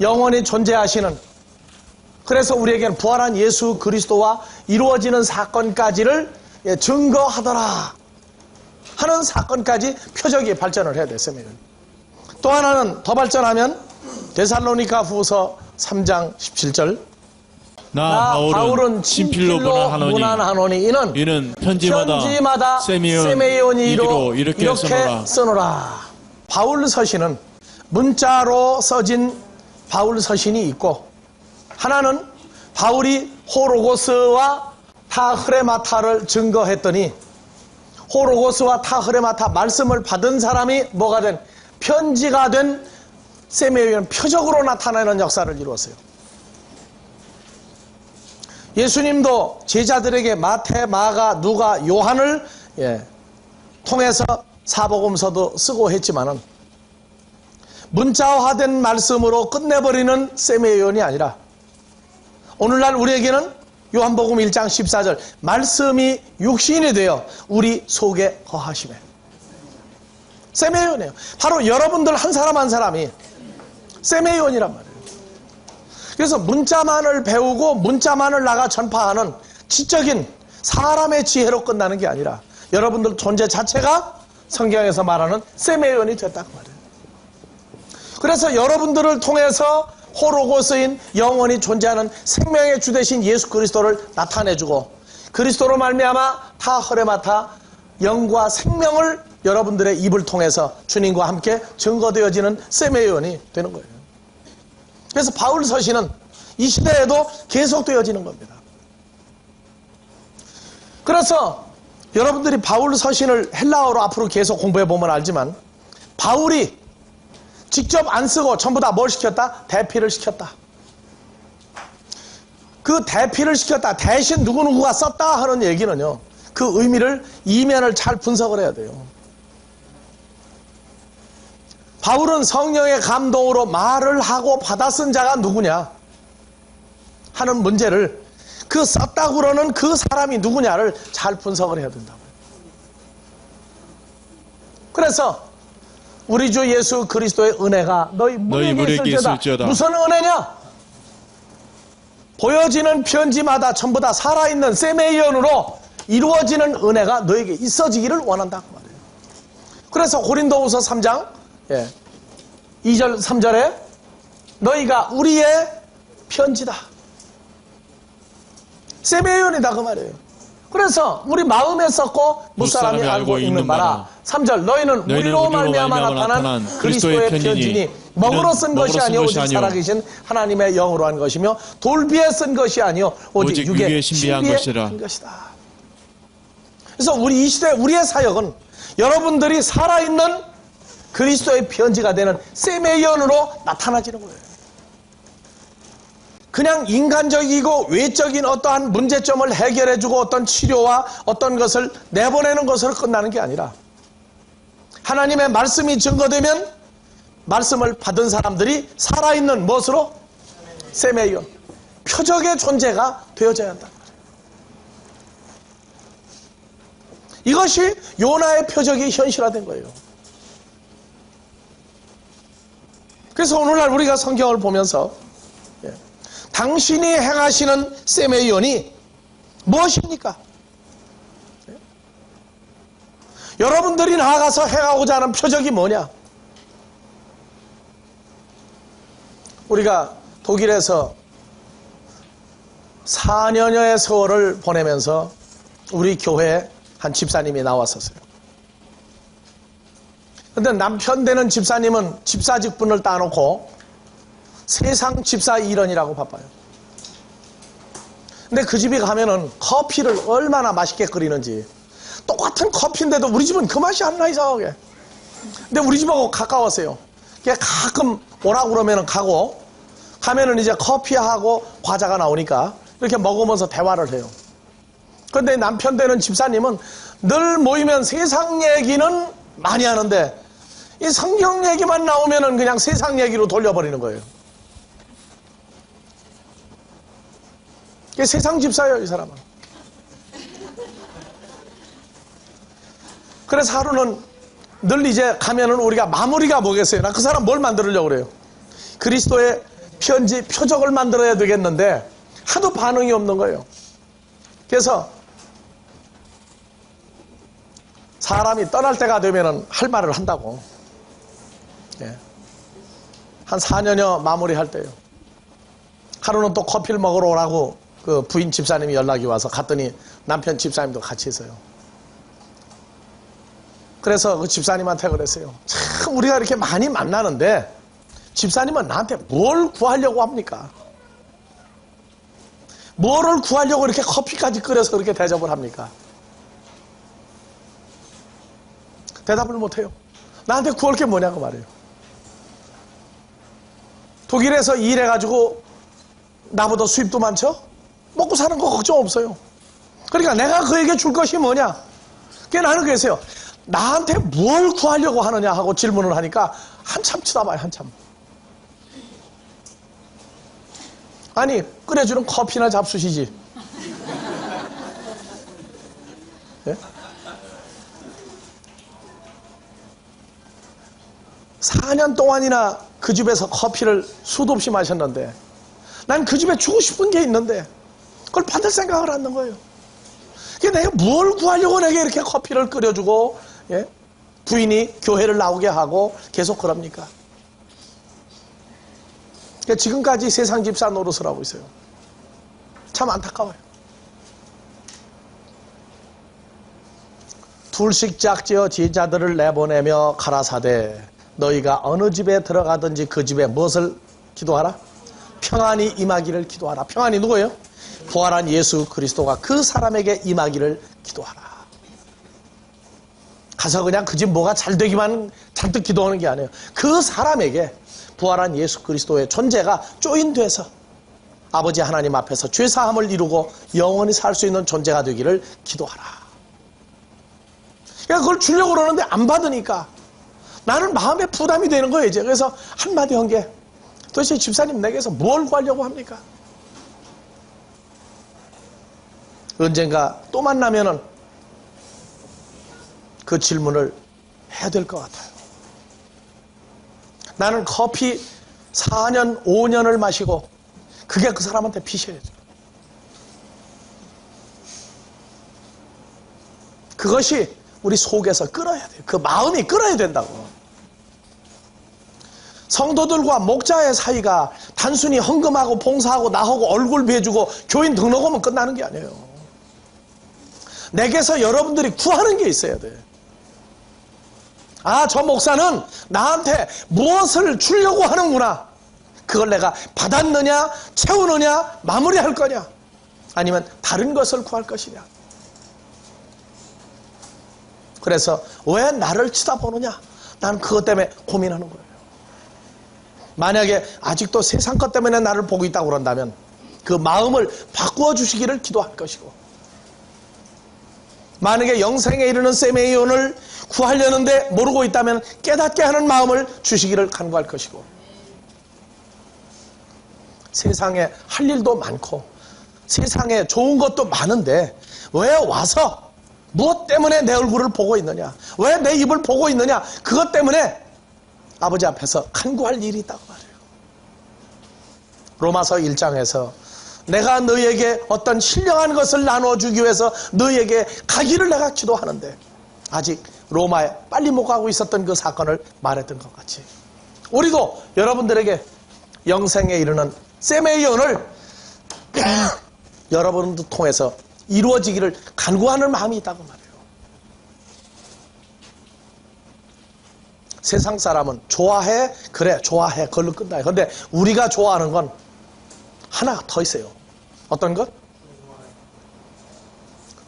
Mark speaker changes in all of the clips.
Speaker 1: 영원히 존재하시는, 그래서 우리에게는 부활한 예수 그리스도와 이루어지는 사건까지를 증거하더라 하는 사건까지 표적이 발전을 해야 됐습니다. 또 하나는 더 발전하면 데살로니가 후서 3장 17절
Speaker 2: 나 바울은 친필로 문안하노니 이는 편지마다 세메온이로 이렇게
Speaker 1: 써노라. 바울 서신은 문자로 써진 바울 서신이 있고, 하나는 바울이 호로고스와 타흐레마타를 증거했더니 호로고스와 타흐레마타 말씀을 받은 사람이 뭐가 된, 편지가 된 세메온, 표적으로 나타나는 역사를 이루었어요. 예수님도 제자들에게 마태, 마가, 누가, 요한을 통해서 사복음서도 쓰고 했지만은 문자화된 말씀으로 끝내버리는 세메온이 아니라 오늘날 우리에게는 요한복음 1장 14절 말씀이 육신이 되어 우리 속에 거하시매, 세메온이에요. 바로 여러분들 한 사람 한 사람이 세메온이란 말이에요. 그래서 문자만을 배우고 문자만을 나가 전파하는 지적인 사람의 지혜로 끝나는 게 아니라 여러분들 존재 자체가 성경에서 말하는 세메온이 됐다고 말이에요. 그래서 여러분들을 통해서 호로고스인 영원히 존재하는 생명의 주 되신 예수 그리스도를 나타내주고, 그리스도로 말미암아 타흐레마타 영과 생명을 여러분들의 입을 통해서 주님과 함께 증거되어지는 세메온이 되는 거예요. 그래서 바울 서신은 이 시대에도 계속되어지는 겁니다. 그래서 여러분들이 바울 서신을 헬라어로 앞으로 계속 공부해보면 알지만, 바울이 직접 안 쓰고 전부 다 뭘 시켰다? 대피를 시켰다. 그 대피를 시켰다, 대신 누구누구가 썼다 하는 얘기는요, 그 의미를, 이면을 잘 분석을 해야 돼요. 바울은 성령의 감동으로 말을 하고 받아 쓴 자가 누구냐 하는 문제를, 그 썼다고 그러는 그 사람이 누구냐를 잘 분석을 해야 된다고요. 그래서 우리 주 예수 그리스도의 은혜가 너희 무리에게 있을지어다. 무슨 은혜냐? 보여지는 편지마다 전부 다 살아있는 세메이언으로 이루어지는 은혜가 너에게 있어지기를 원한다고 말해요. 그래서 고린도후서 3장 2절 3절에 너희가 우리의 편지다, 세메이언이다 그 말이에요. 그래서 우리 마음에 썼고 무사람이 알고 읽는 바라. 3절 너희는 우리로 말미암아 나타난 그리스도의 편지니 먹으로 쓴 것이 아니요 오직 살아계신 하나님의 영으로 한 것이며 돌비에 쓴 것이 아니요 오직 육에 신비한 것이다. 그래서 우리 이 시대 우리의 사역은 여러분들이 살아있는 그리스도의 편지가 되는 세메이언으로 나타나지는 거예요. 그냥 인간적이고 외적인 어떠한 문제점을 해결해주고 어떤 치료와 어떤 것을 내보내는 것으로 끝나는 게 아니라, 하나님의 말씀이 증거되면 말씀을 받은 사람들이 살아있는 무엇으로? 세메이온, 표적의 존재가 되어져야 한다. 이것이 요나의 표적이 현실화된 거예요. 그래서 오늘날 우리가 성경을 보면서 당신이 행하시는 세메이온이 무엇입니까? 여러분들이 나아가서 행하고자 하는 표적이 뭐냐? 우리가 독일에서 4년여의 세월을 보내면서 우리 교회에 한 집사님이 나왔었어요. 근데 남편 되는 집사님은 집사 직분을 따놓고 세상 집사 일원이라고 바빠요. 근데 그 집에 가면은 커피를 얼마나 맛있게 끓이는지, 똑같은 커피인데도 우리 집은 그 맛이 안 나, 이상하게. 근데 우리 집하고 가까웠어요. 가끔 오라고 그러면은 가고, 가면은 이제 커피하고 과자가 나오니까 이렇게 먹으면서 대화를 해요. 그런데 남편 되는 집사님은 늘 모이면 세상 얘기는 많이 하는데 이 성경 얘기만 나오면은 그냥 세상 얘기로 돌려버리는 거예요. 이게 세상 집사예요, 이 사람은. 그래서 하루는 늘 이제 가면은 우리가 마무리가 뭐겠어요? 나 그 사람 뭘 만들려고 그래요? 그리스도의 편지, 표적을 만들어야 되겠는데 하도 반응이 없는 거예요. 그래서 사람이 떠날 때가 되면 할 말을 한다고. 예. 한 4년여 마무리할 때요. 하루는 또 커피를 먹으러 오라고 그 부인 집사님이 연락이 와서 갔더니 남편 집사님도 같이 있어요. 그래서 그 집사님한테 그랬어요. 참 우리가 이렇게 많이 만나는데 집사님은 나한테 뭘 구하려고 합니까? 뭐를 구하려고 이렇게 커피까지 끓여서 그렇게 대접을 합니까? 대답을 못해요. 나한테 구할 게 뭐냐고 말해요. 독일에서 일해가지고 나보다 수입도 많죠? 먹고 사는 거 걱정 없어요. 그러니까 내가 그에게 줄 것이 뭐냐? 그게 나는 그랬어요. 나한테 뭘 구하려고 하느냐 하고 질문을 하니까 한참 쳐다봐요. 한참. 아니 끓여주는 커피나 잡수시지. 예? 4년 동안이나 그 집에서 커피를 수도 없이 마셨는데 난 그 집에 주고 싶은 게 있는데 그걸 받을 생각을 안 하는 거예요. 그러니까 내가 뭘 구하려고 내게 이렇게 커피를 끓여주고 예? 부인이 교회를 나오게 하고 계속 그럽니까? 그러니까 지금까지 세상 집사 노릇을 하고 있어요. 참 안타까워요. 둘씩 짝지어 제자들을 내보내며 가라사대 너희가 어느 집에 들어가든지 그 집에 무엇을 기도하라? 평안이 임하기를 기도하라. 평안이 누구예요? 부활한 예수 그리스도가 그 사람에게 임하기를 기도하라. 가서 그냥 그 집 뭐가 잘 되기만 잔뜩 기도하는 게 아니에요. 그 사람에게 부활한 예수 그리스도의 존재가 조인돼서 아버지 하나님 앞에서 죄사함을 이루고 영원히 살 수 있는 존재가 되기를 기도하라. 그러니까 그걸 주려고 그러는데 안 받으니까 나는 마음에 부담이 되는 거예요. 이제. 그래서 한마디 한 게 도대체 집사님 내게서 뭘 구하려고 합니까? 언젠가 또 만나면은 그 질문을 해야 될 것 같아요. 나는 커피 4년, 5년을 마시고 그게 그 사람한테 피셔야죠. 그것이 우리 속에서 끓어야 돼요. 그 마음이 끓어야 된다고. 성도들과 목자의 사이가 단순히 헌금하고 봉사하고 나하고 얼굴 비해주고 교인 등록하면 끝나는 게 아니에요. 내게서 여러분들이 구하는 게 있어야 돼. 아, 저 목사는 나한테 무엇을 주려고 하는구나. 그걸 내가 받았느냐, 채우느냐, 마무리할 거냐, 아니면 다른 것을 구할 것이냐. 그래서 왜 나를 쳐다보느냐? 난 그것 때문에 고민하는 거예요. 만약에 아직도 세상 것 때문에 나를 보고 있다고 그런다면 그 마음을 바꾸어 주시기를 기도할 것이고, 만약에 영생에 이르는 세메이온을 구하려는데 모르고 있다면 깨닫게 하는 마음을 주시기를 간구할 것이고, 세상에 할 일도 많고 세상에 좋은 것도 많은데 왜 와서 무엇 때문에 내 얼굴을 보고 있느냐, 왜 내 입을 보고 있느냐, 그것 때문에 아버지 앞에서 간구할 일이 있다고 말해요. 로마서 1장에서 내가 너희에게 어떤 신령한 것을 나눠주기 위해서 너희에게 가기를 내가 기도하는데 아직 로마에 빨리 못 가고 있었던 그 사건을 말했던 것 같이 우리도 여러분들에게 영생에 이르는 세메이온을 여러분들 통해서 이루어지기를 간구하는 마음이 있다고 말해요. 세상 사람은 좋아해, 그래 좋아해, 그걸로 끝나요. 그런데 우리가 좋아하는 건 하나 더 있어요. 어떤 것?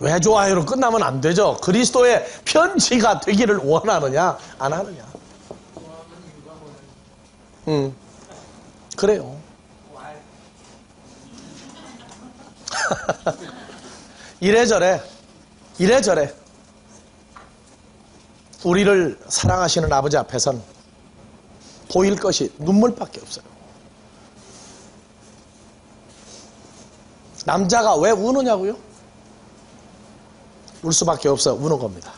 Speaker 1: 왜 좋아해로 끝나면 안 되죠. 그리스도의 편지가 되기를 원하느냐 안 하느냐. 그래요. 이래저래 우리를 사랑하시는 아버지 앞에선 보일 것이 눈물밖에 없어요. 남자가 왜 우느냐고요? 울 수밖에 없어 우는 겁니다.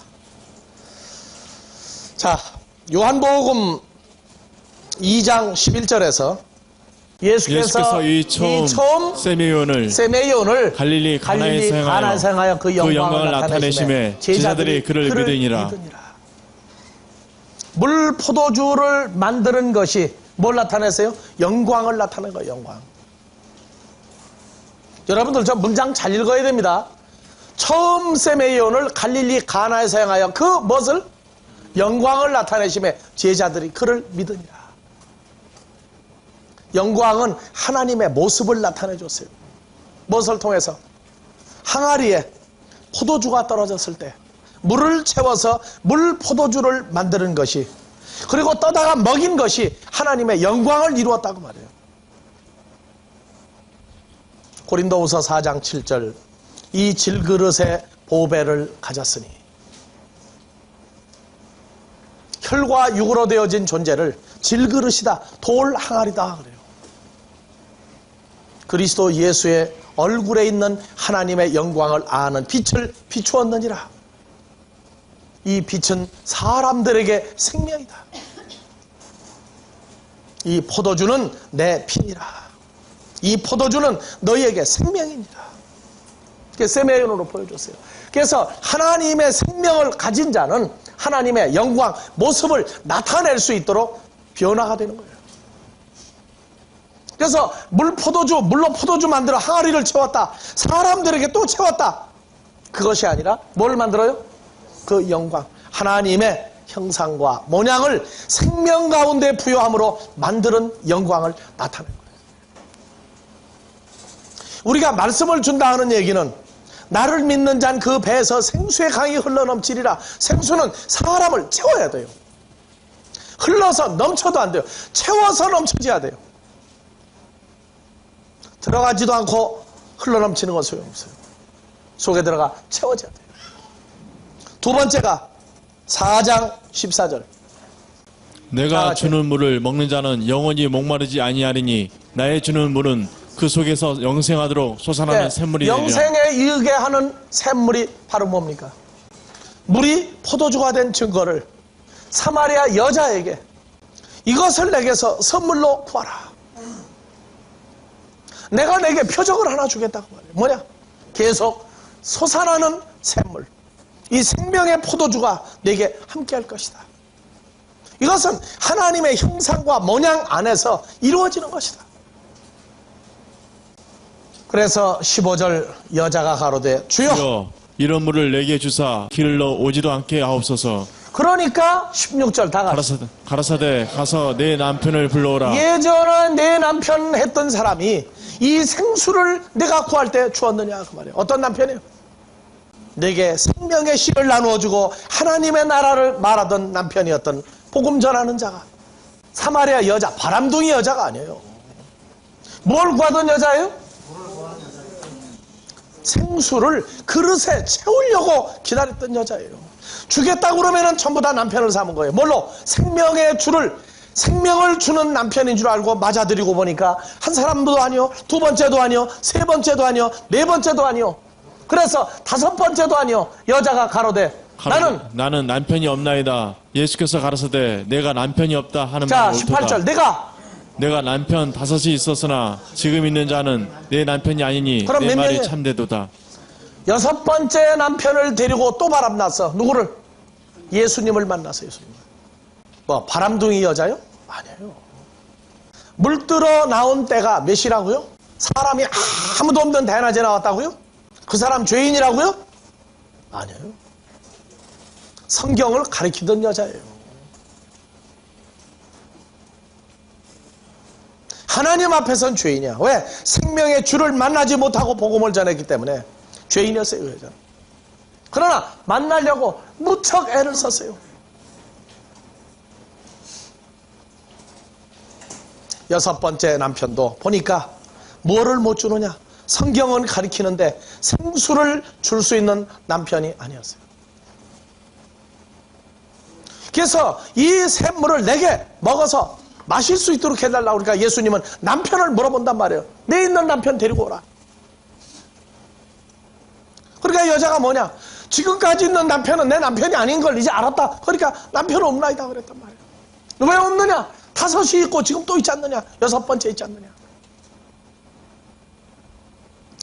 Speaker 1: 자, 요한복음 2장 11절에서
Speaker 2: 예수께서 이 처음 세메온을 갈릴리 가나에서 행하여 그 영광을 나타내심에 제자들이 그를 믿으니라.
Speaker 1: 물 포도주를 만드는 것이 뭘 나타내세요? 영광을 나타낸 거예요. 영광. 여러분들 저 문장 잘 읽어야 됩니다. 처음 세메온을 갈릴리 가나에서 행하여 그 무엇을? 영광을 나타내심에 제자들이 그를 믿으니라. 영광은 하나님의 모습을 나타내 줬어요. 무엇을 통해서? 항아리에 포도주가 떨어졌을 때 물을 채워서 물 포도주를 만드는 것이, 그리고 떠다가 먹인 것이 하나님의 영광을 이루었다고 말해요. 고린도후서 4장 7절, 이 질그릇에 보배를 가졌으니, 혈과 육으로 되어진 존재를 질그릇이다, 돌 항아리다 그래요. 그리스도 예수의 얼굴에 있는 하나님의 영광을 아는 빛을 비추었느니라. 이 빛은 사람들에게 생명이다. 이 포도주는 내 피니라. 이 포도주는 너희에게 생명이니라. 이렇게 세메온으로 보여줬어요. 그래서 하나님의 생명을 가진 자는 하나님의 영광, 모습을 나타낼 수 있도록 변화가 되는 거예요. 그래서 물로 포도주 만들어 항아리를 채웠다. 사람들에게 또 채웠다. 그것이 아니라 뭘 만들어요? 그 영광, 하나님의 형상과 모양을 생명 가운데 부여함으로 만드는 영광을 나타낸 거예요. 우리가 말씀을 준다 하는 얘기는 나를 믿는 잔 그 배에서 생수의 강이 흘러넘치리라. 생수는 사람을 채워야 돼요. 흘러서 넘쳐도 안 돼요. 채워서 넘쳐져야 돼요. 들어가지도 않고 흘러넘치는 건 소용없어요. 속에 들어가 채워져야 돼요. 두 번째가 4장 14절.
Speaker 2: 내가 주는 물을 먹는 자는 영원히 목마르지 아니하리니 나의 주는 물은 그 속에서 영생하도록 솟아나는 샘물이 되리라.
Speaker 1: 영생에 이르게 하는 샘물이 바로 뭡니까? 물이 포도주가 된 증거를 사마리아 여자에게 이것을 내게서 선물로 구하라. 내가 내게 표적을 하나 주겠다고 말해요. 뭐냐? 계속 솟아나는 샘물. 이 생명의 포도주가 내게 함께할 것이다. 이것은 하나님의 형상과 모양 안에서 이루어지는 것이다. 그래서 15절 여자가 가로되 주여
Speaker 2: 이런 물을 내게 주사 길러 오지도 않게 하옵소서.
Speaker 1: 그러니까 16절 다
Speaker 2: 가라사대 가서 내 남편을 불러오라.
Speaker 1: 예전에 내 남편 했던 사람이 이 생수를 내가 구할 때 주었느냐 그 말이에요. 어떤 남편이에요? 내게 생명의 씨를 나누어주고 하나님의 나라를 말하던 남편이었던 복음 전하는 자가, 사마리아 여자, 바람둥이 여자가 아니에요. 뭘 구하던 여자예요? 생수를 그릇에 채우려고 기다렸던 여자예요. 주겠다고 그러면 전부 다 남편을 삼은 거예요. 뭘로? 생명의 주를, 생명을 주는 남편인 줄 알고 맞아들이고 보니까 한 사람도 아니요, 두 번째도 아니요, 세 번째도 아니요, 네 번째도 아니요. 그래서 다섯 번째도 아니요. 여자가 가로되 나는
Speaker 2: 남편이 없나이다. 예수께서 가라사대 내가 남편이 없다 하는 말이 옳도다.
Speaker 1: 18절
Speaker 2: 내가 남편 다섯이 있었으나 지금 있는 자는 내 남편이 아니니 내 말이 참되도다.
Speaker 1: 여섯 번째 남편을 데리고 또 바람났어. 누구를? 예수님을 만나서 예수님. 뭐 바람둥이 여자요? 아니에요. 물들어 나온 때가 몇이라고요? 사람이 아무도 없는 대낮에 나왔다고요? 그 사람 죄인이라고요? 아니에요. 성경을 가리키던 여자예요. 하나님 앞에선 죄인이야. 왜? 생명의 주를 만나지 못하고 복음을 전했기 때문에 죄인이었어요, 그 여자는. 그러나 만나려고 무척 애를 썼어요. 여섯 번째 남편도 보니까 뭐를 못 주느냐? 성경은 가리키는데 생수를 줄 수 있는 남편이 아니었어요. 그래서 이 샘물을 내게 먹어서 마실 수 있도록 해달라고 그러니까 예수님은 남편을 물어본단 말이에요. 내 있는 남편 데리고 오라. 그러니까 여자가 뭐냐? 지금까지 있는 남편은 내 남편이 아닌 걸 이제 알았다. 그러니까 남편은 없나이다 그랬단 말이에요. 왜 없느냐? 다섯이 있고 지금 또 있지 않느냐? 여섯 번째 있지 않느냐?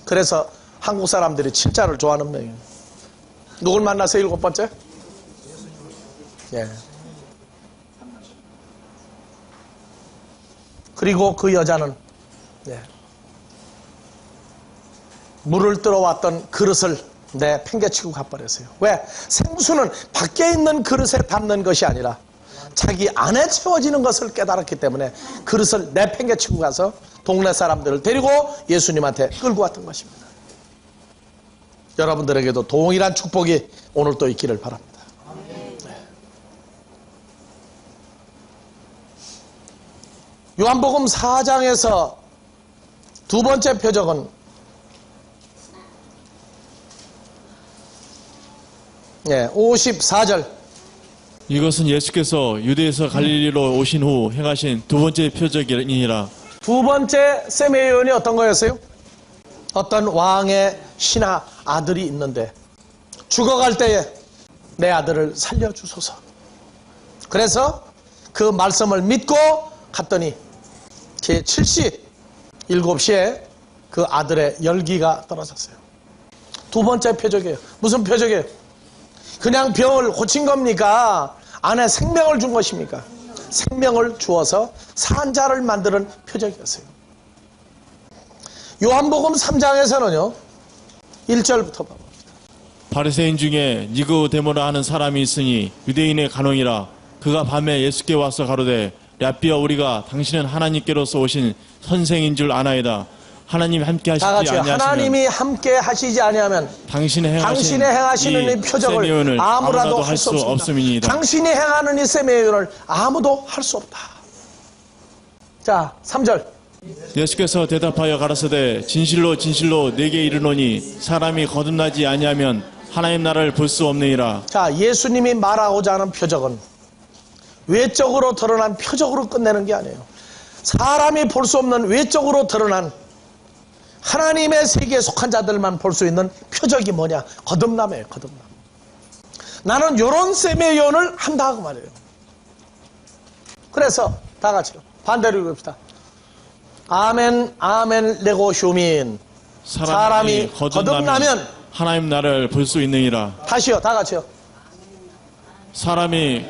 Speaker 1: 그래서 한국 사람들이 7자를 좋아하는 명이에요. 누굴 만나서 7번째? 예. 그리고 그 여자는 물을 들어왔던 그릇을 팽개치고 가버렸어요. 왜? 생수는 밖에 있는 그릇에 담는 것이 아니라 자기 안에 채워지는 것을 깨달았기 때문에 그릇을 내팽개치고 가서 동네 사람들을 데리고 예수님한테 끌고 왔던 것입니다. 여러분들에게도 동일한 축복이 오늘 또 있기를 바랍니다. 요한복음 4장에서 두 번째 표적은 54절.
Speaker 2: 이것은 예수께서 유대에서 갈릴리로 오신 후 행하신 두 번째 표적이니라.
Speaker 1: 두 번째 세메요원이 어떤 거였어요? 어떤 왕의 신하 아들이 있는데 죽어갈 때에 내 아들을 살려주소서. 그래서 그 말씀을 믿고 갔더니 제7시 7시에 그 아들의 열기가 떨어졌어요. 두 번째 표적이에요. 무슨 표적이에요? 그냥 병을 고친 겁니까? 안에 생명을 준 것입니까? 생명을 주어서 산 자를 만드는 표적이었어요. 요한복음 3장에서는요 1절부터 봐봅니다.
Speaker 2: 바리새인 중에 니고데모라 하는 사람이 있으니 유대인의 간홍이라. 그가 밤에 예수께 와서 가로되 랍비여, 우리가 당신은 하나님께로서 오신 선생인 줄 아나이다. 하나님이 함께 하시지 아니하시면,
Speaker 1: 하나님이 함께 하시지 아니하면 당신이 행하시는 이 표적을 아무라도 할 수 없습니다. 당신이 행하는 이 세메요를 아무도 할 수 없다. 자, 3절.
Speaker 2: 예수께서 대답하여 가라사대 진실로 진실로 내게 이르노니 사람이 거듭나지 아니하면 하나님 나라를 볼 수 없느니라.
Speaker 1: 자, 예수님이 말하고자 하는 표적은 외적으로 드러난 표적으로 끝내는 게 아니에요. 사람이 볼 수 없는 외적으로 드러난 하나님의 세계에 속한 자들만 볼 수 있는 표적이 뭐냐? 거듭남이에요. 거듭남. 나는 요런 세메요원을 한다 그 말이에요. 그래서 다 같이 반대로 읽읍시다. 아멘 아멘 레고쇼민. 사람이 거듭나면
Speaker 2: 하나님 나라를 볼 수 있느니라.
Speaker 1: 다시요. 다 같이요.
Speaker 2: 사람이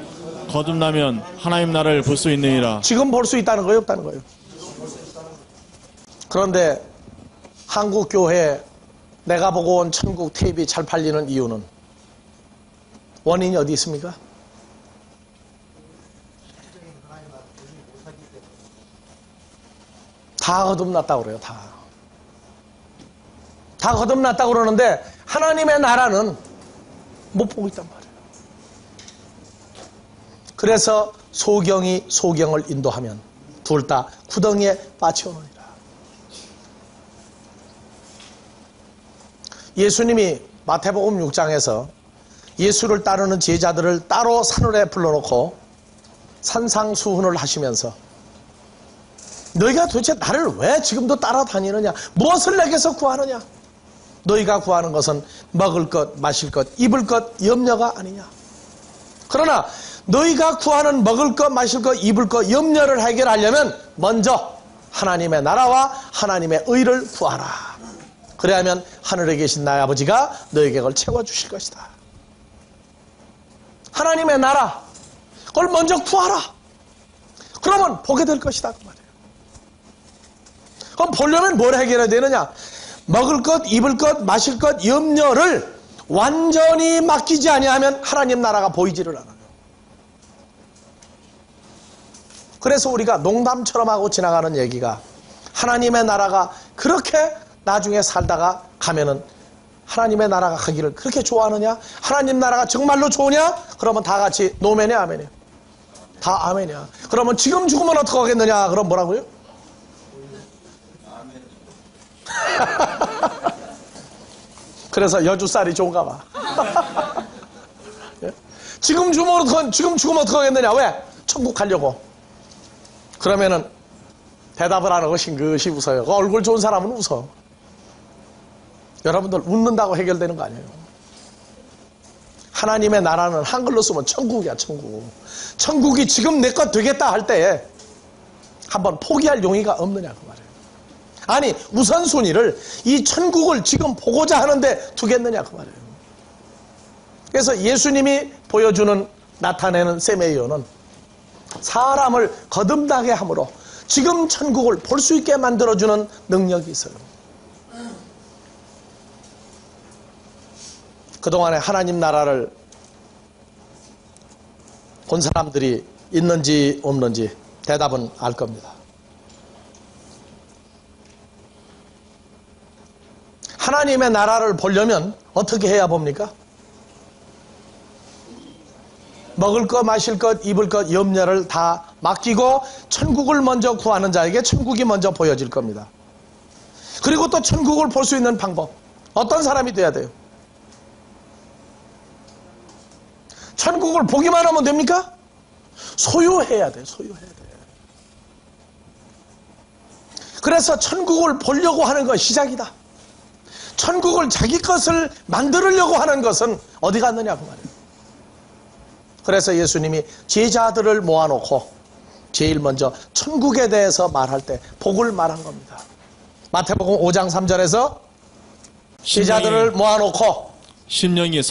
Speaker 2: 거듭나면 하나님 나라를 볼 수 있느니라.
Speaker 1: 지금 볼 수 있다는 거예요? 없다는 거예요? 그런데 한국 교회 내가 보고 온 천국 테이프 잘 팔리는 이유는 원인이 어디 있습니까? 다 거듭났다고 그래요. 다 거듭났다고 그러는데 하나님의 나라는 못 보고 있단 말이에요. 그래서 소경이 소경을 인도하면 둘 다 구덩이에 빠져오느니라. 예수님이 마태복음 6장에서 예수를 따르는 제자들을 따로 산울에 불러놓고 산상수훈을 하시면서 너희가 도대체 나를 왜 지금도 따라다니느냐? 무엇을 내게서 구하느냐? 너희가 구하는 것은 먹을 것, 마실 것, 입을 것, 염려가 아니냐? 그러나 너희가 구하는 먹을 것, 마실 것, 입을 것, 염려를 해결하려면 먼저 하나님의 나라와 하나님의 의를 구하라. 그래야면 하늘에 계신 나의 아버지가 너에게 그걸 채워주실 것이다. 하나님의 나라, 그걸 먼저 구하라. 그러면 보게 될 것이다 그 말이에요. 그럼 보려면 뭘 해결해야 되느냐? 먹을 것, 입을 것, 마실 것, 염려를 완전히 맡기지 아니하면 하나님 나라가 보이지를 않아요. 그래서 우리가 농담처럼 하고 지나가는 얘기가 하나님의 나라가 그렇게 나중에 살다가 가면은 하나님의 나라가 가기를 그렇게 좋아하느냐? 하나님 나라가 정말로 좋으냐? 그러면 다 같이 노멘이야 아멘이야? 다 아멘이야. 그러면 지금 죽으면 어떻게 하겠느냐? 그럼 뭐라고요? 그래서 여주살이 좋은가 봐. 지금 죽으면 어떻게 하겠느냐? 왜? 천국 가려고. 그러면은 대답을 안 하고 싱긋이 웃어요. 그 얼굴 좋은 사람은 웃어. 여러분들 웃는다고 해결되는 거 아니에요. 하나님의 나라는 한글로 쓰면 천국이야. 천국. 천국이 지금 내 것 되겠다 할 때에 한번 포기할 용의가 없느냐 그 말이에요. 아니 우선순위를 이 천국을 지금 보고자 하는데 두겠느냐 그 말이에요. 그래서 예수님이 보여주는 나타내는 세메이오는 사람을 거듭나게 함으로 지금 천국을 볼 수 있게 만들어주는 능력이 있어요. 그동안에 하나님 나라를 본 사람들이 있는지 없는지 대답은 알 겁니다. 하나님의 나라를 보려면 어떻게 해야 봅니까? 먹을 것, 마실 것, 입을 것, 염려를 다 맡기고 천국을 먼저 구하는 자에게 천국이 먼저 보여질 겁니다. 그리고 또 천국을 볼 수 있는 방법, 어떤 사람이 돼야 돼요? 천국을 보기만 하면 됩니까? 소유해야 돼요. 소유해야 돼요. 그래서 천국을 보려고 하는 건 시작이다. 천국을 자기 것을 만들려고 하는 것은 어디 갔느냐 그 말이에요. 그래서 예수님이 제자들을 모아놓고 제일 먼저 천국에 대해서 말할 때 복을 말한 겁니다. 마태복음 5장 3절에서 제자들을 모아놓고
Speaker 2: 심령이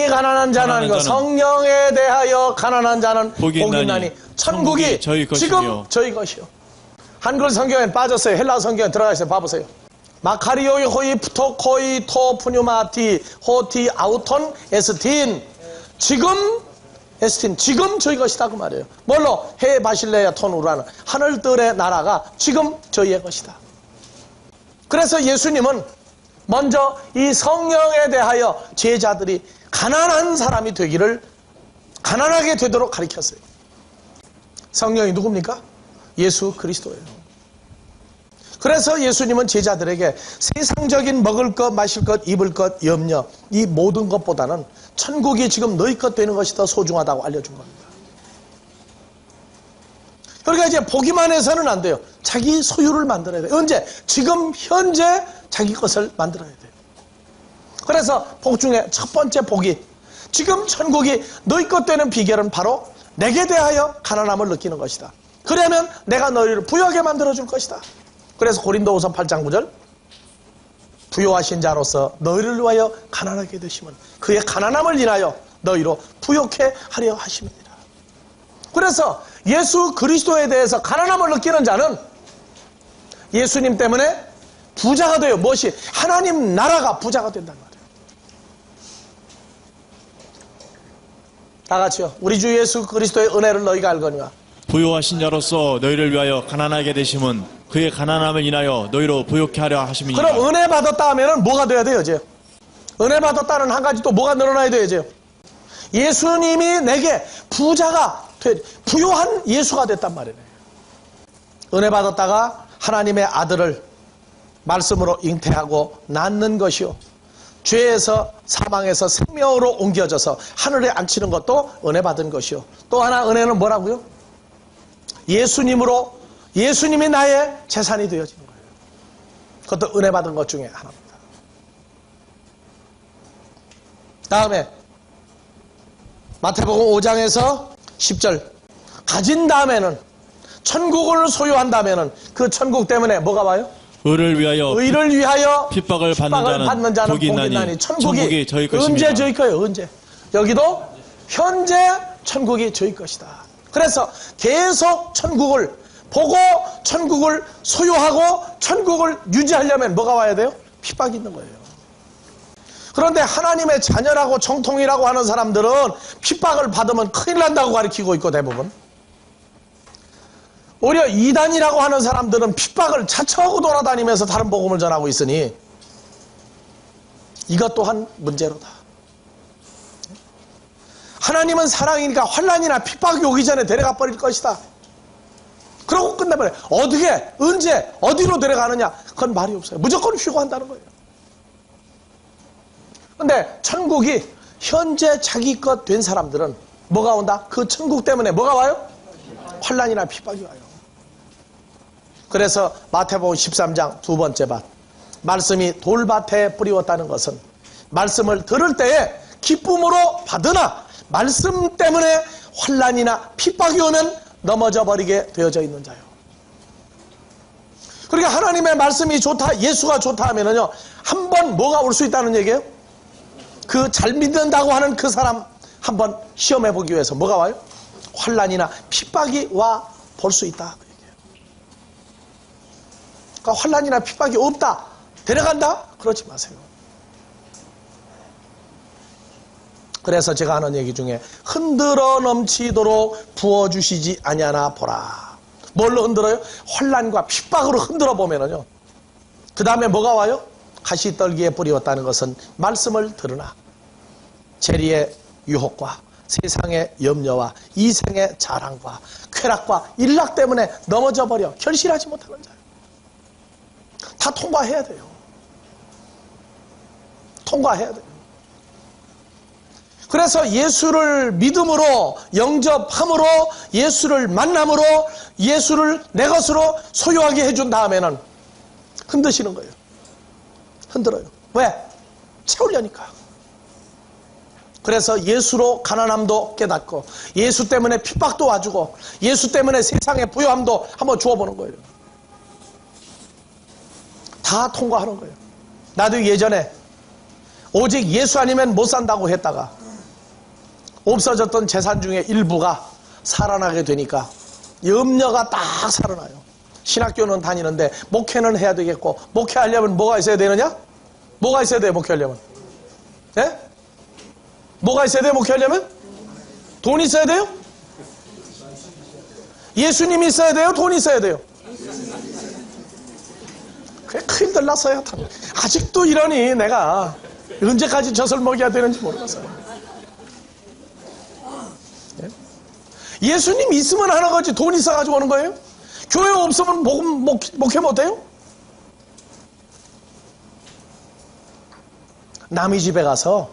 Speaker 1: 가난한 자는 성령에 대하여 가난한 자는 복이 있나니 천국이 지금 저희 것이요. 한글 성경엔 빠졌어요. 헬라 성경에 들어가 있어요. 봐보세요. 마카리오이 호이 프토코이 토 푸뉴마티 호티 아우톤 에스틴 지금 저희 것이다 그 말이에요. 뭘로? 해 바실레야 톤 우라는 하늘들의 나라가 지금 저희의 것이다. 그래서 예수님은 먼저 이 성령에 대하여 제자들이 가난한 사람이 되기를 가난하게 되도록 가르쳤어요. 성령이 누굽니까? 예수 그리스도예요. 그래서 예수님은 제자들에게 세상적인 먹을 것, 마실 것, 입을 것, 염려 이 모든 것보다는 천국이 지금 너희 것 되는 것이 더 소중하다고 알려준 겁니다. 그러니까 이제 보기만 해서는 안 돼요. 자기 소유를 만들어야 돼요. 언제? 지금 현재 자기 것을 만들어야 돼요. 그래서 복 중에 첫 번째 복이 지금 천국이 너희 것 되는 비결은 바로 내게 대하여 가난함을 느끼는 것이다. 그러면 내가 너희를 부유하게 만들어줄 것이다. 그래서 고린도후서 8장 9절 부요하신 자로서 너희를 위하여 가난하게 되시면 그의 가난함을 인하여 너희로 부욕해 하려 하십니다. 그래서 예수 그리스도에 대해서 가난함을 느끼는 자는 예수님 때문에 부자가 돼요. 무엇이? 하나님 나라가 부자가 된단 말이에요. 다 같이요. 우리 주 예수 그리스도의 은혜를 너희가 알거니와
Speaker 2: 부요하신 자로서 너희를 위하여 가난하게 되심은 그의 가난함을 인하여 너희로 부욕케 하려 하심이니라.
Speaker 1: 그럼 은혜 받았다 하면은 뭐가 돼야 돼요, 이제? 은혜 받았다는 한 가지 또 뭐가 늘어나야 돼요, 이제? 예수님이 내게 부자가 부요한 예수가 됐단 말이에요. 은혜 받았다가 하나님의 아들을 말씀으로 잉태하고 낳는 것이요. 죄에서 사망에서 생명으로 옮겨져서 하늘에 앉히는 것도 은혜 받은 것이요. 또 하나 은혜는 뭐라고요? 예수님이 나의 재산이 되어지는 거예요. 그것도 은혜 받은 것 중에 하나입니다. 다음에 마태복음 5장에서 10절 가진 다음에는 천국을 소유한다면은 그 천국 때문에 뭐가 와요?
Speaker 2: 의를 위하여
Speaker 1: 핍박을 받는 자는 복이 있나니 천국이
Speaker 2: 저희 것입니다.
Speaker 1: 언제 저희 거예요? 언제? 여기도 현재 천국이 저희 것이다. 그래서 계속 천국을 보고 천국을 소유하고 천국을 유지하려면 뭐가 와야 돼요? 핍박이 있는 거예요. 그런데 하나님의 자녀라고 정통이라고 하는 사람들은 핍박을 받으면 큰일 난다고 가르치고 있고 대부분 오히려 이단이라고 하는 사람들은 핍박을 자처하고 돌아다니면서 다른 복음을 전하고 있으니 이것 또한 문제로다. 하나님은 사랑이니까 환난이나 핍박이 오기 전에 데려가 버릴 것이다. 그러고 끝내버려요. 어떻게, 언제, 어디로 데려가느냐 그건 말이 없어요. 무조건 휴거한다는 거예요. 근데 천국이 현재 자기 것 된 사람들은 뭐가 온다? 그 천국 때문에 뭐가 와요? 환난이나 핍박이 와요. 그래서 마태복음 13장 두 번째 밭 말씀이 돌밭에 뿌리웠다는 것은 말씀을 들을 때에 기쁨으로 받으나 말씀 때문에 환난이나 핍박이 오면 넘어져 버리게 되어져 있는 자요. 그러니까 하나님의 말씀이 좋다, 예수가 좋다 하면은요, 한 번 뭐가 올 수 있다는 얘기예요? 그 잘 믿는다고 하는 그 사람 한번 시험해 보기 위해서 뭐가 와요? 환난이나 핍박이 와 볼 수 있다. 그 얘기예요. 그러니까 환난이나 핍박이 없다, 데려간다? 그러지 마세요. 그래서 제가 하는 얘기 중에 흔들어 넘치도록 부어주시지 아니하나 보라. 뭘로 흔들어요? 환난과 핍박으로 흔들어 보면은요, 그 다음에 뭐가 와요? 가시떨기에 뿌리웠다는 것은 말씀을 들으나 재리의 유혹과 세상의 염려와 이생의 자랑과 쾌락과 일락 때문에 넘어져 버려 결실하지 못하는 자예요. 다 통과해야 돼요. 통과해야 돼요. 그래서 예수를 믿음으로 영접함으로 예수를 만남으로 예수를 내 것으로 소유하게 해준 다음에는 흔드시는 거예요. 흔들어요. 왜? 채우려니까. 그래서 예수로 가난함도 깨닫고 예수 때문에 핍박도 와주고 예수 때문에 세상의 부요함도 한번 주어보는 거예요. 다 통과하는 거예요. 나도 예전에 오직 예수 아니면 못 산다고 했다가 없어졌던 재산 중에 일부가 살아나게 되니까 염려가 딱 살아나요. 신학교는 다니는데 목회는 해야 되겠고, 목회하려면 뭐가 있어야 되느냐? 뭐가 있어야 돼요, 목회하려면? 예? 뭐가 있어야 돼요, 목회하려면? 돈 있어야 돼요? 예수님이 있어야 돼요? 돈이 있어야 돼요? 그래, 큰일 들났어요. 아직도 이러니 내가 언제까지 젖을 먹여야 되는지 모르겠어요. 예수님 있으면 하는 거지 돈 있어가지고 오는 거예요? 교회 없으면 목회 못해요? 남의 집에 가서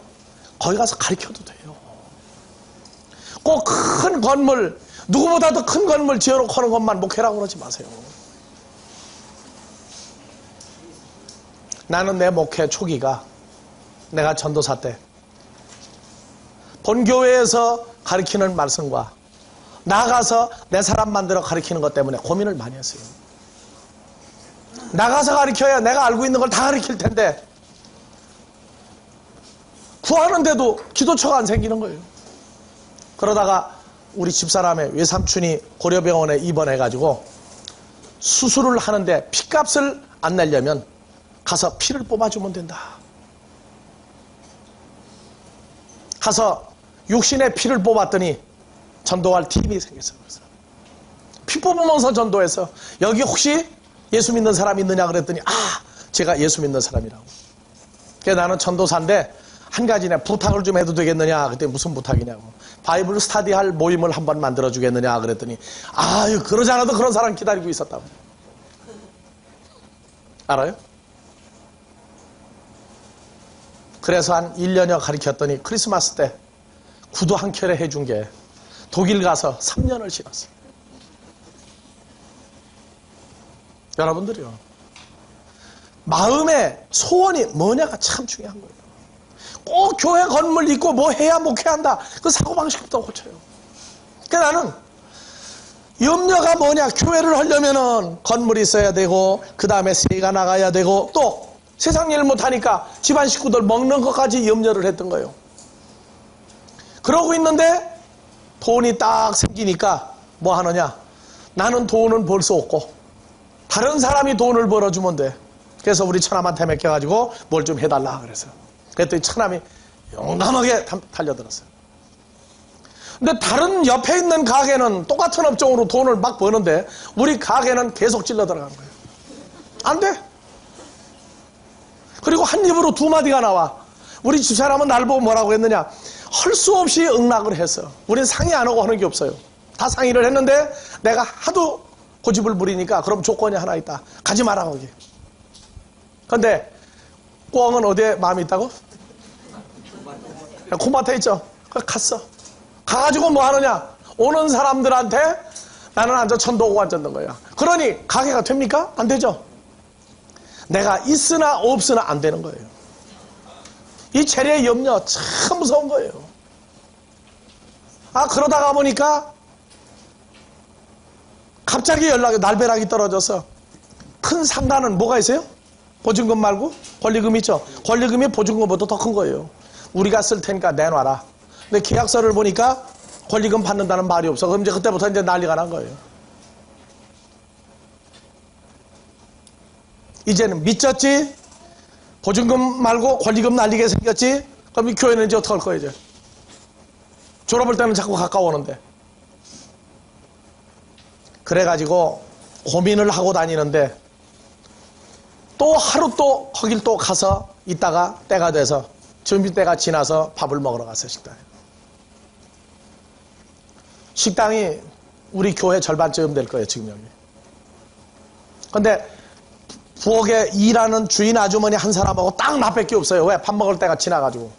Speaker 1: 거기 가서 가르쳐도 돼요. 꼭 큰 건물, 누구보다도 큰 건물 지어놓고 하는 것만 목회라고 그러지 마세요. 나는 내 목회 초기가 내가 전도사 때 본교회에서 가르치는 말씀과 나가서 내 사람 만들어 가르치는 것 때문에 고민을 많이 했어요. 나가서 가르쳐야 내가 알고 있는 걸 다 가르칠 텐데 구하는데도 기도처가 안 생기는 거예요. 그러다가 우리 집사람의 외삼촌이 고려병원에 입원해가지고 수술을 하는데 피값을 안 내려면 가서 피를 뽑아주면 된다. 가서 육신의 피를 뽑았더니 전도할 팀이 생겼어요. 피 뽑으면서 전도해서 여기 혹시 예수 믿는 사람 있느냐 그랬더니 제가 예수 믿는 사람이라고. 그래서 나는 전도사인데 한 가지 내 부탁을 좀 해도 되겠느냐 그랬더니 무슨 부탁이냐고. 바이블 스터디할 모임을 한번 만들어 주겠느냐 그랬더니 그러지 않아도 그런 사람 기다리고 있었다고. 알아요? 그래서 한 1년여 가르쳤더니 크리스마스 때 구두 한 켤레 해준 게 독일 가서 3년을 지났어요. 여러분들이요, 마음의 소원이 뭐냐가 참 중요한 거예요. 꼭 교회 건물 있고 뭐 해야 목회한다, 그 사고방식부터 고쳐요. 그러니까 나는 염려가 뭐냐, 교회를 하려면은 건물이 있어야 되고 그 다음에 세가 나가야 되고 또 세상 일 못하니까 집안 식구들 먹는 것까지 염려를 했던 거예요. 그러고 있는데 돈이 딱 생기니까 뭐 하느냐, 나는 돈은 벌 수 없고 다른 사람이 돈을 벌어주면 돼. 그래서 우리 처남한테 맡겨가지고 뭘 좀 해달라 그래서 그랬더니 처남이 용감하게 달려들었어요. 근데 다른 옆에 있는 가게는 똑같은 업종으로 돈을 막 버는데 우리 가게는 계속 찔러 들어간 거예요. 안 돼. 그리고 한 입으로 두 마디가 나와. 우리 집사람은 날 보고 뭐라고 했느냐, 할 수 없이 응낙을 했어. 우린 상의 안 하고 하는 게 없어요. 다 상의를 했는데 내가 하도 고집을 부리니까 그럼 조건이 하나 있다. 가지 마라 거기. 근데 꽁은 어디에 마음이 있다고? 콩밭에 있죠. 갔어. 가가지고 뭐 하느냐, 오는 사람들한테 나는 앉아 천도고 앉았는 거야. 그러니 가게가 됩니까? 안 되죠. 내가 있으나 없으나 안 되는 거예요. 이 재래의 염려 참 무서운 거예요. 그러다가 보니까 갑자기 날벼락이 떨어져서 큰 큰 상단은 뭐가 있어요? 보증금 말고 권리금 있죠. 권리금이 보증금보다 더 큰 거예요. 우리가 쓸 테니까 내놔라. 근데 계약서를 보니까 권리금 받는다는 말이 없어. 그럼 이제 그때부터 이제 난리가 난 거예요. 이제는 미쳤지? 보증금 말고 권리금 날리게 생겼지? 그럼 이 교회는 이제 어떡할 거예요, 이제? 졸업할 때는 자꾸 가까워오는데. 그래가지고 고민을 하고 다니는데 또 하루 또 거길 또 가서 있다가 때가 돼서 점심때가 지나서 밥을 먹으러 갔어요, 식당에. 식당이 우리 교회 절반쯤 될 거예요, 지금 여기. 근데 부엌에 일하는 주인 아주머니 한 사람하고 딱 나밖에 없어요. 왜? 밥 먹을 때가 지나가지고.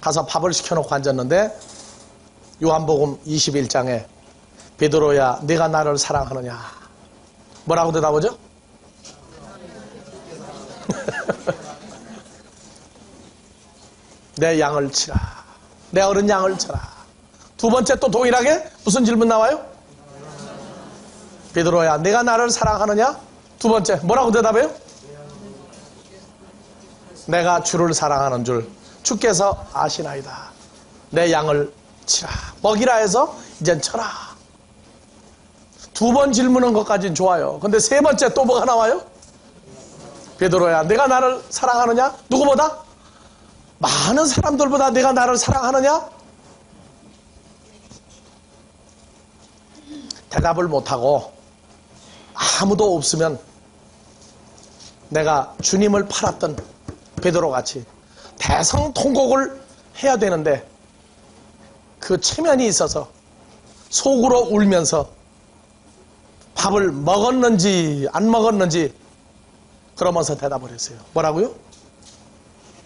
Speaker 1: 가서 밥을 시켜놓고 앉았는데 요한복음 21장에 베드로야 네가 나를 사랑하느냐. 뭐라고 대답하죠? 내 양을 치라. 내 어린 양을 쳐라. 두 번째 또 동일하게 무슨 질문 나와요? 베드로야 네가 나를 사랑하느냐? 두 번째 뭐라고 대답해요? 내가 주를 사랑하는 줄 주께서 아시나이다. 내 양을 치라. 먹이라 해서 이젠 쳐라. 두 번 질문한 것까지는 좋아요. 근데 세 번째 또 뭐가 나와요? 베드로야 내가 나를 사랑하느냐? 누구보다? 많은 사람들보다 내가 나를 사랑하느냐? 대답을 못하고 아무도 없으면 내가 주님을 팔았던 베드로같이 대성통곡을 해야 되는데 그 체면이 있어서 속으로 울면서 밥을 먹었는지 안 먹었는지 그러면서 대답을 했어요. 뭐라고요?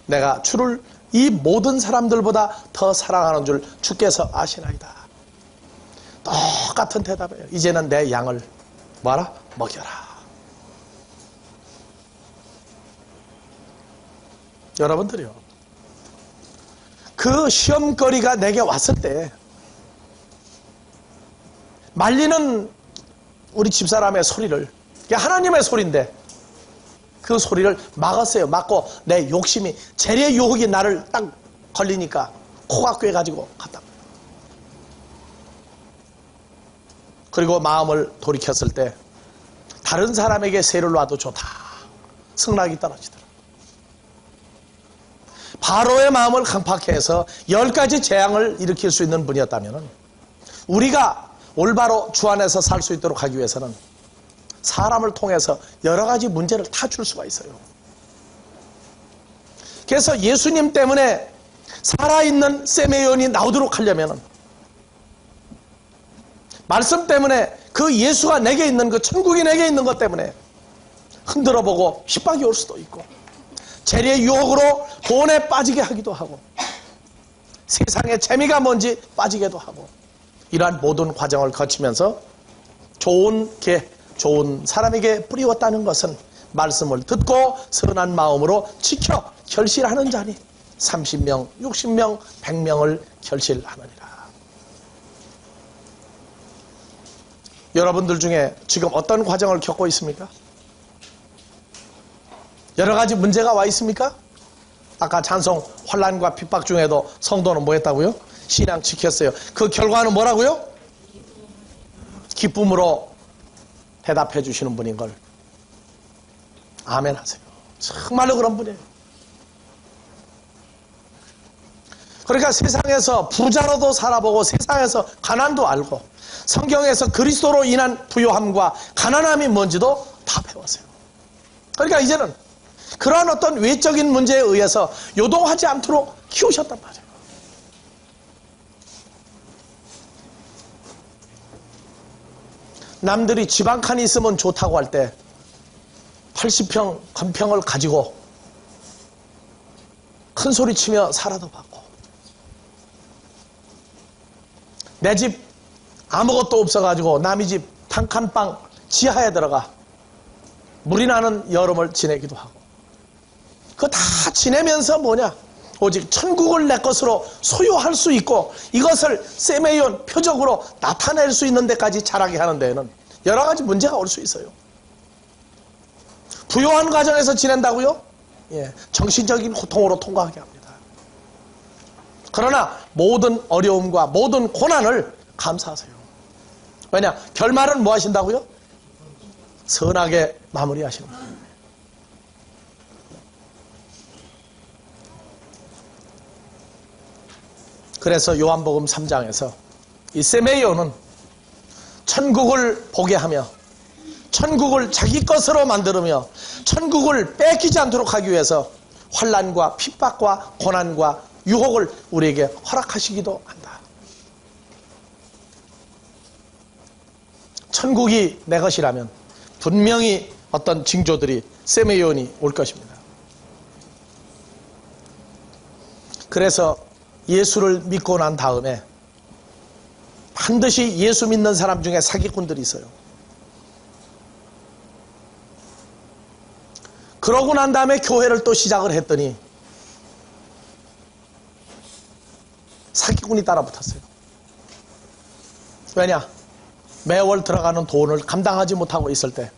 Speaker 1: 내가 주를 이 모든 사람들보다 더 사랑하는 줄 주께서 아시나이다. 똑같은 대답이에요. 이제는 내 양을 뭐하라? 먹여라. 여러분들이요. 그 시험거리가 내게 왔을 때 말리는 우리 집사람의 소리를, 그게 하나님의 소리인데 그 소리를 막았어요. 막고 내 욕심이, 재리의 유혹이 나를 딱 걸리니까 코가 꿰가지고 갔다. 그리고 마음을 돌이켰을 때 다른 사람에게 세를 놔도 좋다. 승낙이 떨어지더라. 바로의 마음을 강팍해 해서 10가지 재앙을 일으킬 수 있는 분이었다면 우리가 올바로 주 안에서 살 수 있도록 하기 위해서는 사람을 통해서 여러 가지 문제를 다 줄 수가 있어요. 그래서 예수님 때문에 살아있는 세메온이 나오도록 하려면 말씀 때문에 그 예수가 내게 있는 그 천국이 내게 있는 것 때문에 흔들어보고 핍박이 올 수도 있고 재리의 유혹으로 돈에 빠지게 하기도 하고 세상의 재미가 뭔지 빠지게도 하고 이러한 모든 과정을 거치면서 좋은 개, 좋은 사람에게 뿌리웠다는 것은 말씀을 듣고 선한 마음으로 지켜 결실하는 자니 30명, 60명, 100명을 결실하느니라. 여러분들 중에 지금 어떤 과정을 겪고 있습니까? 여러 가지 문제가 와 있습니까? 아까 찬송 환난과 핍박 중에도 성도는 뭐 했다고요? 신앙 지켰어요. 그 결과는 뭐라고요? 기쁨으로 대답해 주시는 분인 걸 아멘 하세요. 정말로 그런 분이에요. 그러니까 세상에서 부자로도 살아보고 세상에서 가난도 알고 성경에서 그리스도로 인한 부요함과 가난함이 뭔지도 다 배웠어요. 그러니까 이제는 그러한 어떤 외적인 문제에 의해서 요동하지 않도록 키우셨단 말이에요. 남들이 집 한 칸이 있으면 좋다고 할 때 80평 건평을 가지고 큰 소리 치며 살아도 받고 내 집 아무것도 없어가지고 남의 집 단칸방 지하에 들어가 물이 나는 여름을 지내기도 하고 그거 다 지내면서 뭐냐 오직 천국을 내 것으로 소유할 수 있고 이것을 세메온 표적으로 나타낼 수 있는 데까지 자라게 하는 데에는 여러 가지 문제가 올 수 있어요. 부요한 과정에서 지낸다고요? 예, 정신적인 고통으로 통과하게 합니다. 그러나 모든 어려움과 모든 고난을 감사하세요. 왜냐? 결말은 뭐 하신다고요? 선하게 마무리하시는 거예요. 그래서 요한복음 3장에서 이 세메이오는 천국을 보게 하며 천국을 자기 것으로 만들며 천국을 뺏기지 않도록 하기 위해서 환난과 핍박과 고난과 유혹을 우리에게 허락하시기도 한다. 천국이 내 것이라면 분명히 어떤 징조들이 세메이온이 올 것입니다. 그래서 예수를 믿고 난 다음에 반드시 예수 믿는 사람 중에 사기꾼들이 있어요. 그러고 난 다음에 교회를 또 시작을 했더니 사기꾼이 따라붙었어요. 왜냐? 매월 들어가는 돈을 감당하지 못하고 있을 때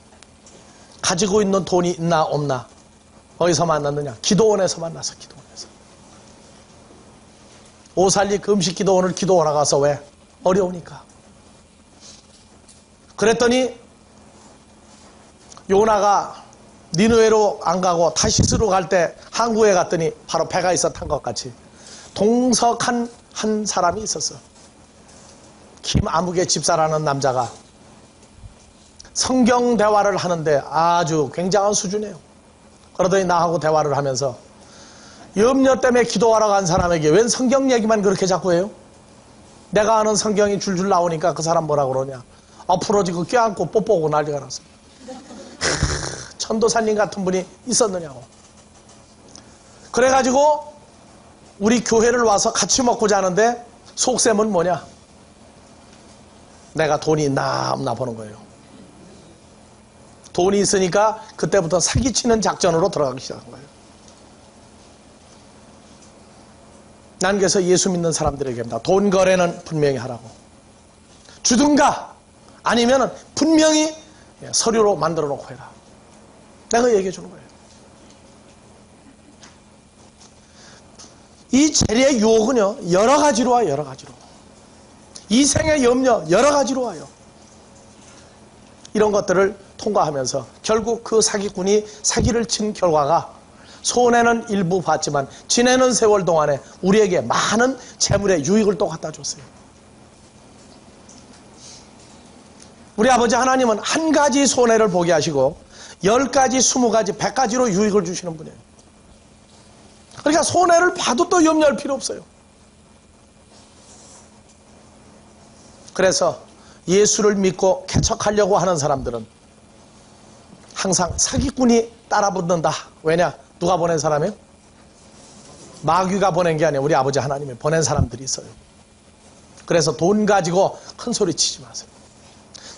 Speaker 1: 가지고 있는 돈이 있나 없나 어디서 만났느냐? 기도원에서 만나서 기도원에서. 오살리 금식 기도원을 기도하러 가서 왜? 어려우니까. 그랬더니 요나가 니느웨로 안 가고 타시스로 갈 때 항구에 갔더니 바로 배가 있었던 것 같이 동석한 한 사람이 있었어. 김아무개 집사라는 남자가 성경 대화를 하는데 아주 굉장한 수준이에요. 그러더니 나하고 대화를 하면서 염려 때문에 기도하러 간 사람에게 웬 성경 얘기만 그렇게 자꾸 해요? 내가 아는 성경이 줄줄 나오니까 그 사람 뭐라 그러냐? 엎으러지고 껴안고 뽀뽀하고 난리가 났어. 천도사님 같은 분이 있었느냐고. 그래가지고 우리 교회를 와서 같이 먹고자 하는데 속셈은 뭐냐? 내가 돈이 있나 없나 보는 거예요. 돈이 있으니까 그때부터 사기치는 작전으로 들어가기 시작한 거예요. 난 그래서 예수 믿는 사람들에게 합니다. 돈 거래는 분명히 하라고. 주든가 아니면 분명히 서류로 만들어 놓고 해라. 내가 얘기해 주는 거예요. 이 재리의 유혹은요, 여러 가지로 와요, 여러 가지로. 이 생의 염려, 여러 가지로 와요. 이런 것들을 통과하면서 결국 그 사기꾼이 사기를 친 결과가 손해는 일부 봤지만 지내는 세월 동안에 우리에게 많은 재물의 유익을 또 갖다 줬어요. 우리 아버지 하나님은 한 가지 손해를 보게 하시고 10가지, 20가지, 100가지로 유익을 주시는 분이에요. 그러니까 손해를 봐도 또 염려할 필요 없어요. 그래서 예수를 믿고 개척하려고 하는 사람들은 항상 사기꾼이 따라붙는다. 왜냐? 누가 보낸 사람이에요? 마귀가 보낸 게 아니에요. 우리 아버지 하나님이 보낸 사람들이 있어요. 그래서 돈 가지고 큰 소리 치지 마세요.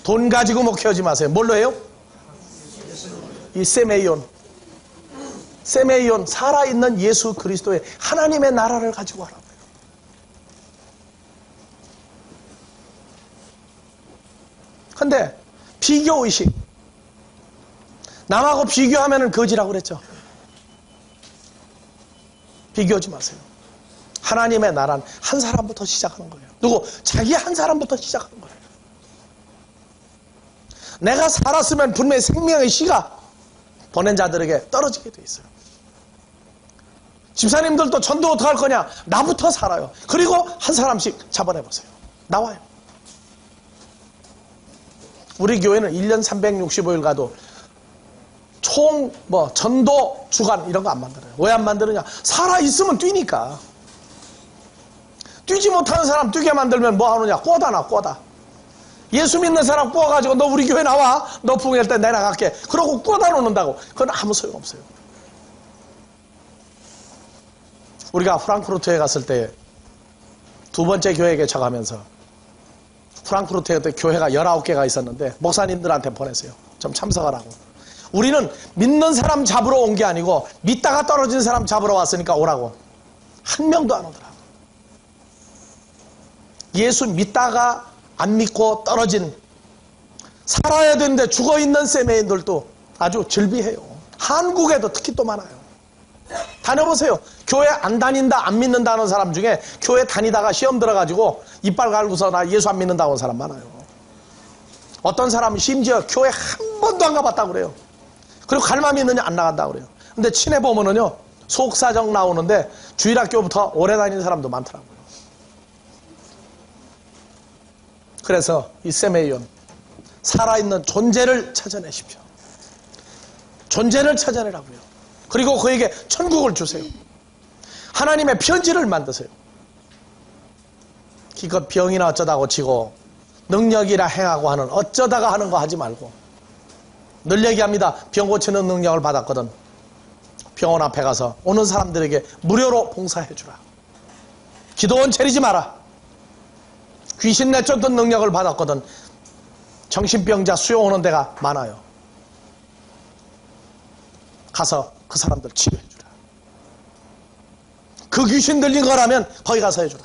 Speaker 1: 돈 가지고 목회하지 마세요. 뭘로 해요? 이 세메이온, 살아있는 예수 그리스도의 하나님의 나라를 가지고 하라고요. 근데 비교의식, 남하고 비교하면 거지라고 그랬죠. 비교하지 마세요. 하나님의 나라는 한 사람부터 시작하는 거예요. 누구? 자기 한 사람부터 시작하는 거예요. 내가 살았으면 분명히 생명의 씨가 보낸 자들에게 떨어지게 돼 있어요. 집사님들도 전도 어떻게 할 거냐? 나부터 살아요. 그리고 한 사람씩 잡아내보세요. 나와요. 우리 교회는 1년 365일 가도 총 전도 주간 이런 거 안 만들어요. 왜 안 만드느냐? 살아있으면 뛰니까. 뛰지 못하는 사람 뛰게 만들면 뭐 하느냐? 꼬다. 예수 믿는 사람 꼬아가지고 너 우리 교회 나와. 너 부흥할 때 내가 갈게. 그러고 꼬다 놓는다고. 그건 아무 소용없어요. 우리가 프랑크푸르트에 갔을 때 두 번째 교회에 개척하면서 프랑크푸르트에 그때 교회가 19개가 있었는데 목사님들한테 보냈어요. 좀 참석하라고. 우리는 믿는 사람 잡으러 온 게 아니고 믿다가 떨어진 사람 잡으러 왔으니까 오라고. 한 명도 안 오더라고. 예수 믿다가 안 믿고 떨어진 살아야 되는데 죽어있는 세메인들도 아주 즐비해요. 한국에도 특히 또 많아요. 다녀보세요. 교회 안 다닌다, 안 믿는다는 사람 중에 교회 다니다가 시험 들어가지고 이빨 갈고서 나 예수 안 믿는다고 하는 사람 많아요. 어떤 사람은 심지어 교회 한 번도 안 가봤다고 그래요. 그리고 갈 마음이 있느냐 안 나간다고 그래요. 근데 친해 보면은요, 속사정 나오는데 주일학교부터 오래 다니는 사람도 많더라고요. 그래서 이 세메이온, 살아있는 존재를 찾아내십시오. 존재를 찾아내라고요. 그리고 그에게 천국을 주세요. 하나님의 편지를 만드세요. 기껏 병이나 어쩌다 고치고 능력이라 행하고 하는 어쩌다가 하는 거 하지 말고 늘 얘기합니다. 병 고치는 능력을 받았거든. 병원 앞에 가서 오는 사람들에게 무료로 봉사해 주라. 기도원 차리지 마라. 귀신 내쫓는 능력을 받았거든. 정신병자 수용 오는 데가 많아요. 가서 그 사람들 치료해 주라. 그 귀신 들린 거라면 거기 가서 해주라.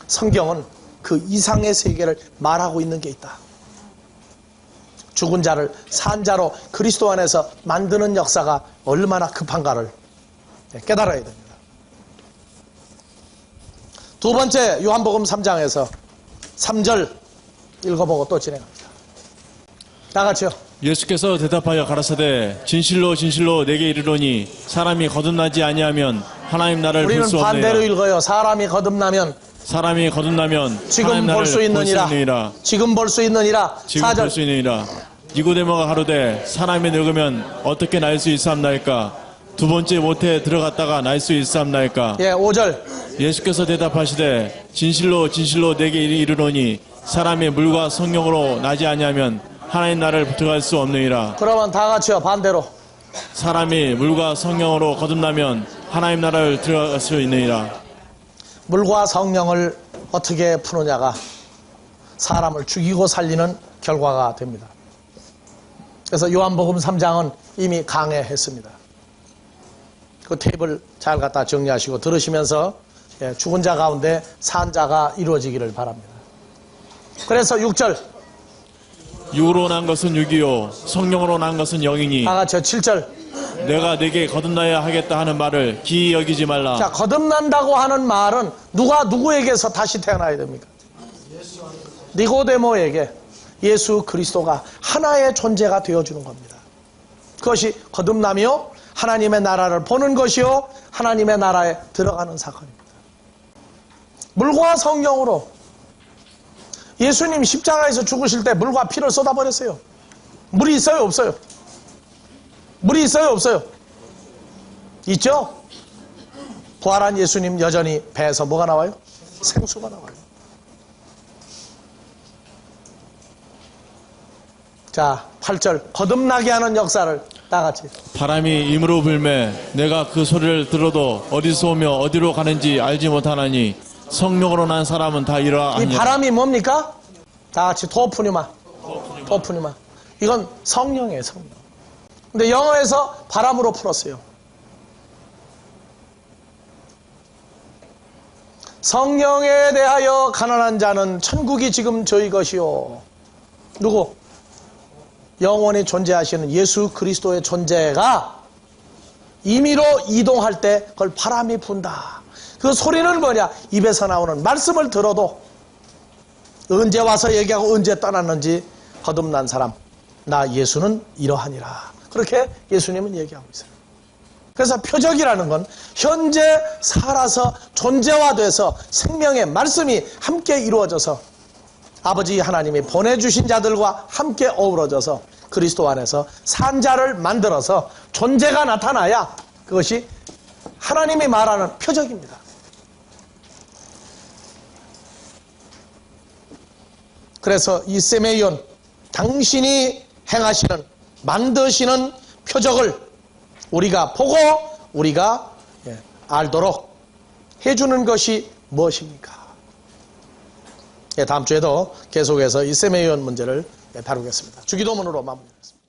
Speaker 1: 성경은 그 이상의 세계를 말하고 있는 게 있다. 죽은 자를 산 자로 그리스도 안에서 만드는 역사가 얼마나 급한가를 깨달아야 됩니다. 두 번째, 요한복음 3장에서 3절 읽어보고 또 진행합니다. 다 같이요.
Speaker 2: 예수께서 대답하여 가라사대 진실로 진실로 내게 이르노니 사람이 거듭나지 아니하면 하나님 나라를 볼 수
Speaker 1: 우리는
Speaker 2: 없느니라.
Speaker 1: 반대로 읽어요. 사람이 거듭나면
Speaker 2: 지금 볼 수 있느니라.
Speaker 1: 지금 볼 수 있느니라.
Speaker 2: 지금
Speaker 1: 4절.
Speaker 2: 볼 수 있느니라. 니고데모가 가로되 사람이 늙으면 어떻게 날 수 있사옵나이까? 두 번째 모태에 들어갔다가 날 수 있사옵나이까?
Speaker 1: 예, 5절.
Speaker 2: 예수께서 대답하시되 진실로 진실로 내게 이르노니 사람이 물과 성령으로 나지 아니하면 하나님 나라를 들어갈 수 없느니라.
Speaker 1: 그러면 다 같이요. 반대로.
Speaker 2: 사람이 물과 성령으로 거듭나면 하나님 나라를 들어갈 수 있느니라.
Speaker 1: 물과 성령을 어떻게 푸느냐가 사람을 죽이고 살리는 결과가 됩니다. 그래서 요한복음 3장은 이미 강해했습니다. 그 테이블 잘 갖다 정리하시고 들으시면서 죽은 자 가운데 산 자가 이루어지기를 바랍니다. 그래서 6절.
Speaker 2: 육으로 난 것은 육이요 성령으로 난 것은 영이니
Speaker 1: 다 같이 7절.
Speaker 2: 내가 내게 거듭나야 하겠다 하는 말을 기이 여기지 말라.
Speaker 1: 자, 거듭난다고 하는 말은 누가 누구에게서 다시 태어나야 됩니까? 니고데모에게 예수 그리스도가 하나의 존재가 되어주는 겁니다. 그것이 거듭나며 하나님의 나라를 보는 것이요 하나님의 나라에 들어가는 사건입니다. 물과 성령으로 예수님 십자가에서 죽으실 때 물과 피를 쏟아버렸어요. 물이 있어요 없어요? 물이 있어요 없어요? 있죠? 부활한 예수님 여전히 배에서 뭐가 나와요? 생수가 나와요. 자, 8절. 거듭나게 하는 역사를 다 같이.
Speaker 2: 바람이 임으로 불매 내가 그 소리를 들어도 어디서 오며 어디로 가는지 알지 못하나니 성령으로 난 사람은 다
Speaker 1: 이
Speaker 2: 이러하니라.
Speaker 1: 바람이 뭡니까? 다 같이 토프니마. 토프니마. 이건 성령이에요, 성령. 근데 영어에서 바람으로 풀었어요. 성령에 대하여 가난한 자는 천국이 지금 저희 것이요. 누구? 영원히 존재하시는 예수 그리스도의 존재가 임의로 이동할 때 그걸 바람이 분다. 그 소리는 뭐냐? 입에서 나오는 말씀을 들어도 언제 와서 얘기하고 언제 떠났는지 거듭난 사람, 나 예수는 이러하니라. 그렇게 예수님은 얘기하고 있어요. 그래서 표적이라는 건 현재 살아서 존재화돼서 생명의 말씀이 함께 이루어져서 아버지 하나님이 보내주신 자들과 함께 어우러져서 그리스도 안에서 산 자를 만들어서 존재가 나타나야 그것이 하나님이 말하는 표적입니다. 그래서 이 세메이온, 당신이 행하시는, 만드시는 표적을 우리가 보고 우리가 알도록 해주는 것이 무엇입니까? 다음 주에도 계속해서 이 세메이온 문제를 다루겠습니다. 주기도문으로 마무리하겠습니다.